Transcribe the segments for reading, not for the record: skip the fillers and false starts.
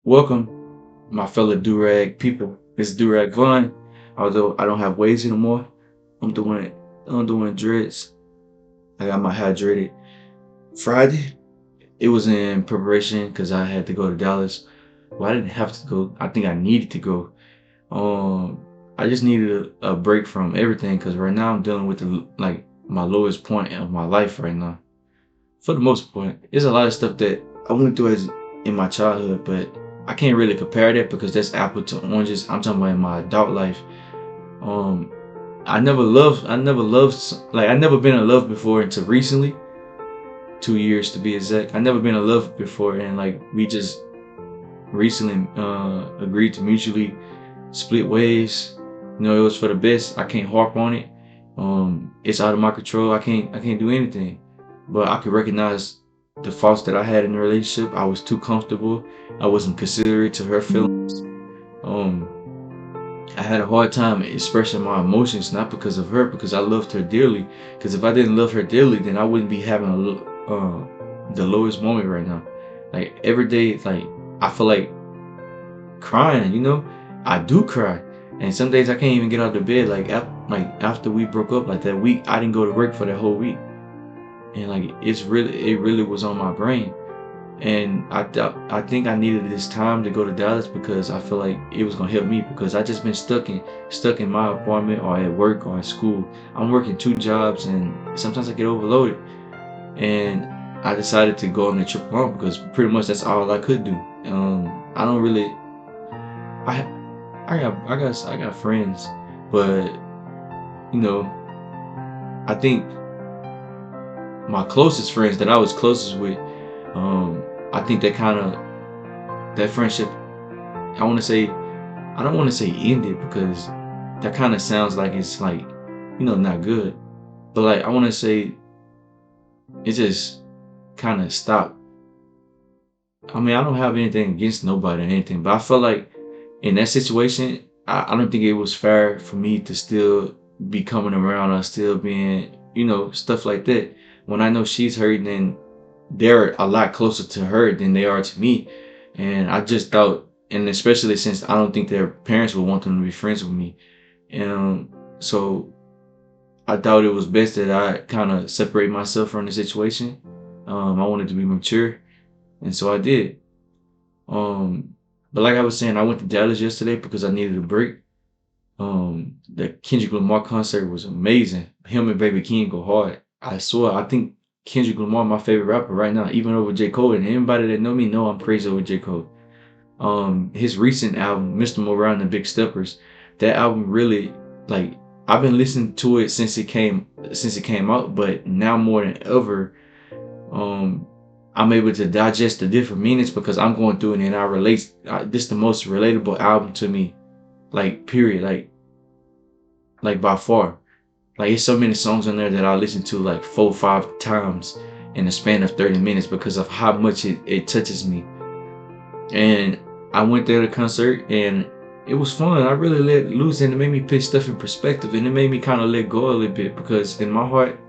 Welcome, my fellow Durag people. It's Durag Vaughn. Although I don't have waves anymore, I'm doing I'm doing dreads. I got my hydrated Friday. It was in preparation because I had to go to Dallas. Well, I didn't have to go. I think I needed to go. Um, I just needed a break from everything because right now I'm dealing with my lowest point of my life right now. For the most part, there's a lot of stuff that I went through as in my childhood, but I can't really compare that because that's apple to oranges. I'm talking about in my adult life. Um, I never been in love before until recently, 2 years to be exact. I never been in love before, and like we just recently agreed to mutually split ways. It was for the best. I can't harp on it. It's out of my control. I can't do anything. But I could recognize the faults that I had in the relationship. I was too comfortable. I wasn't considerate to her feelings. Um, I had a hard time expressing my emotions, not because of her, because I loved her dearly. Because if I didn't love her dearly, then I wouldn't be having the lowest moment right now. Like every day, like I feel like crying. I do cry, and some days I can't even get out of bed. After we broke up, like that week, I didn't go to work for that whole week, and like it really was on my brain. And I think I needed this time to go to Dallas because I feel like it was gonna help me because I just been stuck in my apartment or at work or at school. I'm working two jobs and sometimes I get overloaded. And I decided to go on the trip alone because pretty much that's all I could do. I don't really I I got friends, but you know I think my closest friends that I was closest with, um, I think that friendship. I want to say I don't want to say ended because that kind of sounds like it's like not good. But like I want to say it just kind of stopped. I mean I don't have anything against nobody or anything, but I felt like in that situation I don't think it was fair for me to still be coming around or still being stuff like that when I know she's hurting and they're a lot closer to her than they are to me. And I just thought, and especially since I don't think their parents would want them to be friends with me. And so I thought it was best that I kind of separate myself from the situation. I wanted to be mature, and so I did. Um, but like I was saying, I went to Dallas yesterday because I needed a break. The Kendrick Lamar concert was amazing. Him and Baby King go hard. I swear, I think Kendrick Lamar my favorite rapper right now, even over J. Cole. And anybody that know me know I'm crazy over J. Cole. His recent album, Mr. Morale and the Big Steppers, that album really like I've been listening to it since it came out, but now more than ever, um, I'm able to digest the different meanings because I'm going through it and I relate. This the most relatable album to me, like period, like by far. Like it's so many songs on there that I listen to like 4 or 5 times in the span of 30 minutes because of how much it touches me. And I went there to concert and it was fun. I really let loose and it made me put stuff in perspective and it made me kind of let go a little bit because in my heart,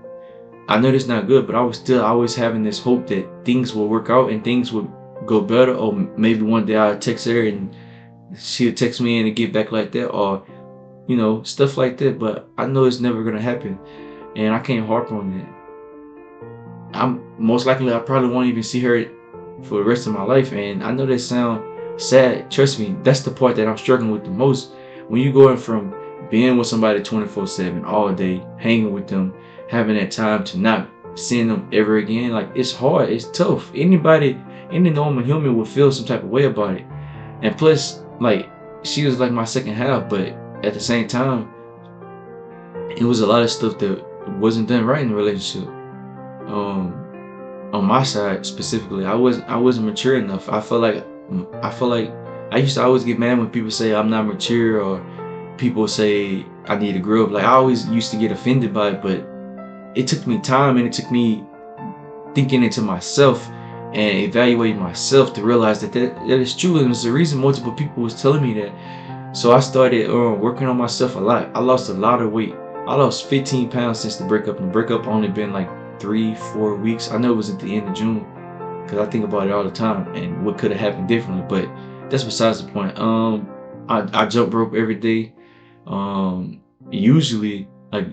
I know it's not good, but I was still always having this hope that things will work out and things would go better. Or maybe one day I'll text her and she'll text me and get back like that or stuff like that. But I know it's never gonna happen, and I can't harp on that. I'm most likely I probably won't even see her for the rest of my life, and I know that sound sad. Trust me, that's the part that I'm struggling with the most. When you going from being with somebody 24/7 all day, hanging with them, having that time to not seeing them ever again, like it's hard, it's tough. Any normal human would feel some type of way about it. And plus, like she was like my second half, but at the same time, it was a lot of stuff that wasn't done right in the relationship. Um, on my side specifically, I wasn't mature enough. I feel like I used to always get mad when people say I'm not mature or people say I need to grow up. Like I always used to get offended by it, but it took me time and it took me thinking into myself and evaluating myself to realize that is true and it's the reason multiple people was telling me that. So I started working on myself a lot. I lost a lot of weight. I lost 15 pounds since the breakup, and the breakup only been like 3, 4 weeks. I know it was at the end of June because I think about it all the time and what could have happened differently. But that's besides the point. I jump rope every day. Usually like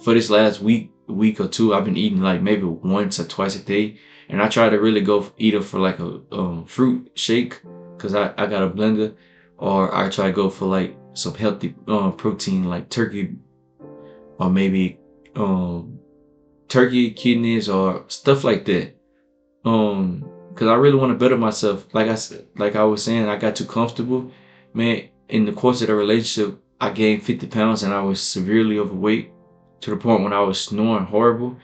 for this last week or two, I've been eating like maybe once or twice a day, and I try to really go either for like a fruit shake because I got a blender, or I try to go for like some healthy protein like turkey, or maybe um turkey kidneys or stuff like that. Because I really want to better myself. Like I said, like I was saying, I got too comfortable. Man, in the course of the relationship, I gained 50 pounds and I was severely overweight to the point when I was snoring horrible.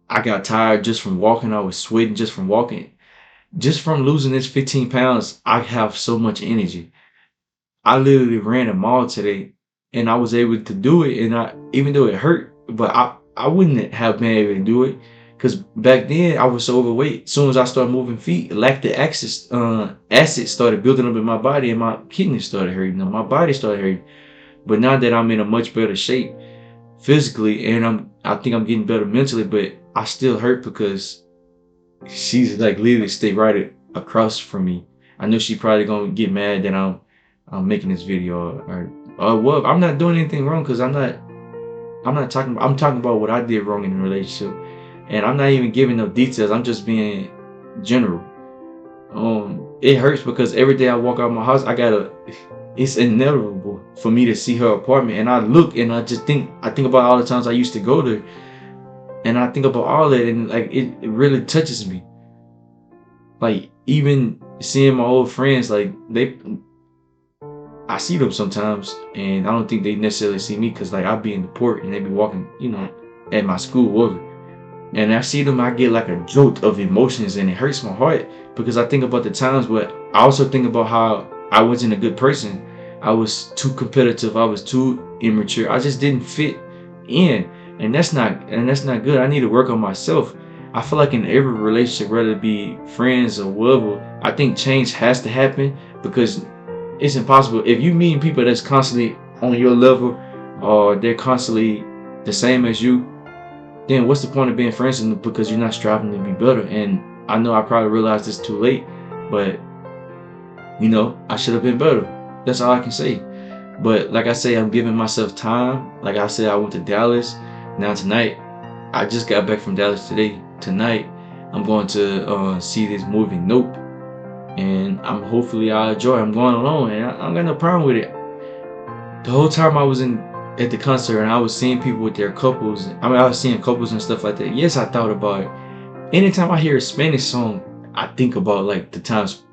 I got tired just from walking. I was sweating just from walking. Just from losing this 15 pounds, I have so much energy. I literally ran a mile today and I was able to do it. And I, even though it hurt, but I wouldn't have been able to do it because back then I was so overweight. As soon as I started moving feet, lactic acid started building up in my body and my kidneys started hurting. My body started hurting. But now that I'm in a much better shape physically and I think I'm getting better mentally, but I still hurt because she's like literally stay right across from me. I know she probably gonna get mad that I'm making this video or well, I'm not doing anything wrong because I'm talking about what I did wrong in the relationship, and I'm not even giving no details. I'm just being general. It hurts because every day I walk out my house, it's inevitable for me to see her apartment, and I look and I think about all the times I used to go there, and I think about all that, and like it really touches me. Like even seeing my old friends, like I see them sometimes, and I don't think they necessarily see me because like I be in the port and they be walking, at my school, whatever. And I see them, I get like a jolt of emotions, and it hurts my heart because I think about the times, but I also think about how I wasn't a good person. I was too competitive. I was too immature. I just didn't fit in, and that's not good. I need to work on myself. I feel like in every relationship, whether it be friends or whatever, I think change has to happen because it's impossible if you meet people that's constantly on your level or they're constantly the same as you, then what's the point of being friends with them because you're not striving to be better? And I know I probably realized this too late, but I should have been better. That's all I can say. But like I say, I'm giving myself time. Like I said, I went to Dallas. Now tonight, I just got back from Dallas today. Tonight, I'm going to see this movie Nope, and hopefully I'll enjoy it. I'm going alone, and I don't got no problem with it. The whole time I was at the concert and I was seeing people with their couples. I mean, I was seeing couples and stuff like that. Yes, I thought about it. Anytime I hear a Spanish song, I think about like the times,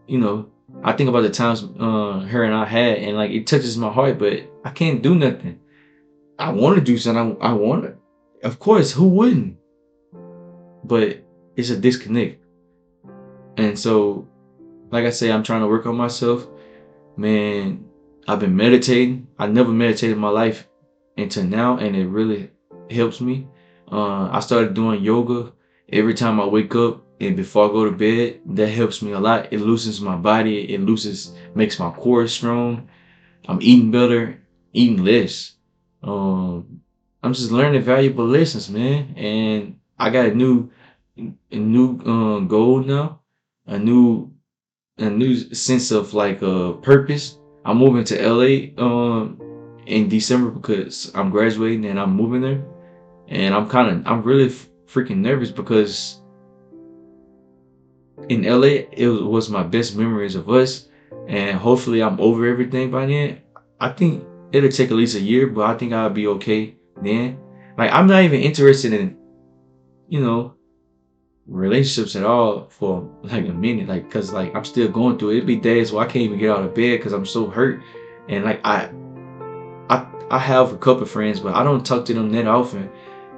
you know, I think about the times her and I had, and like it touches my heart, but I can't do nothing. I want to do something. I want to. Of course, who wouldn't? But it's a disconnect. And so, like I say, I'm trying to work on myself. Man, I've been meditating. I never meditated in my life until now, and it really helps me. I started doing yoga every time I wake up and before I go to bed. That helps me a lot. It loosens my body. Makes my core strong. I'm eating better, eating less. Um, I'm just learning valuable lessons, man. And I got a new goal now, a new a new sense of like purpose. I'm moving to LA in December because I'm graduating and I'm moving there. And I'm really freaking nervous because in LA it was my best memories of us, and hopefully I'm over everything by then. I think it'll take at least a year, but I think I'll be okay then. Like I'm not even interested in, you know, relationships at all for like a minute, like because like I'm still going through it. It'd be days where I can't even get out of bed because I'm so hurt, and like I have a couple friends, but I don't talk to them that often,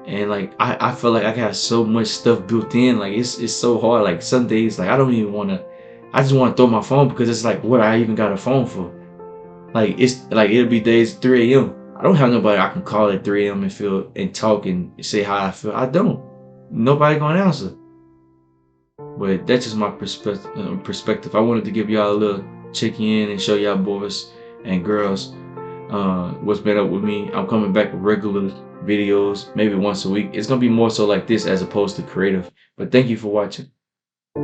and like I feel like I got so much stuff built in. Like it's so hard. Like some days, like I don't even want to. I just want to throw my phone because it's like what I even got a phone for. Like it's like it'll be days 3 a.m. I don't have nobody I can call at 3 a.m. and feel and talk and say how I feel. I don't. Nobody gonna answer. But that's just my perspective. I wanted to give y'all a little check in and show y'all boys and girls what's been up with me. I'm coming back with regular videos, maybe once a week. It's gonna be more so like this as opposed to creative. But thank you for watching.